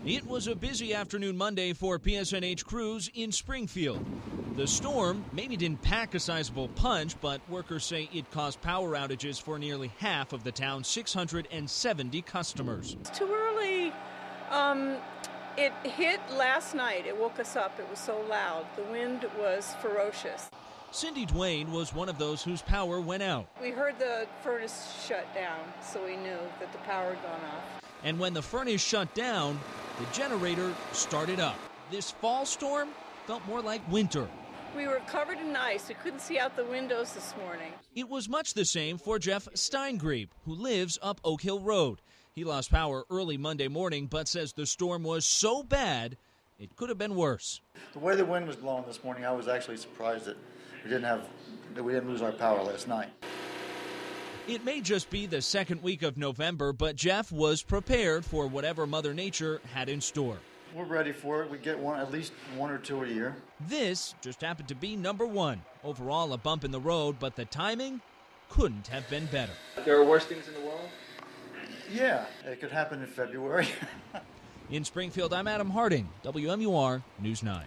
It was a busy afternoon Monday for PSNH crews in Springfield. The storm maybe didn't pack a sizable punch, but workers say it caused power outages for nearly half of the town's 670 customers. It's too early. It hit last night. It woke us up. It was so loud. The wind was ferocious. Cindy Duane was one of those whose power went out. We heard the furnace shut down, so we knew that the power had gone off. And when the furnace shut down, the generator started up. This fall storm felt more like winter. We were covered in ice. We couldn't see out the windows this morning. It was much the same for Jeff Steingrieb, who lives up Oak Hill Road. He lost power early Monday morning, but says the storm was so bad, it could have been worse. The way the wind was blowing this morning, I was actually surprised that we didn't lose our power last night. It may just be the second week of November, but Jeff was prepared for whatever Mother Nature had in store. We're ready for it. We get at least one or two a year. This just happened to be number one. Overall, a bump in the road, but the timing couldn't have been better. There are worse things in the world? Yeah, it could happen in February. In Springfield, I'm Adam Harding, WMUR News 9.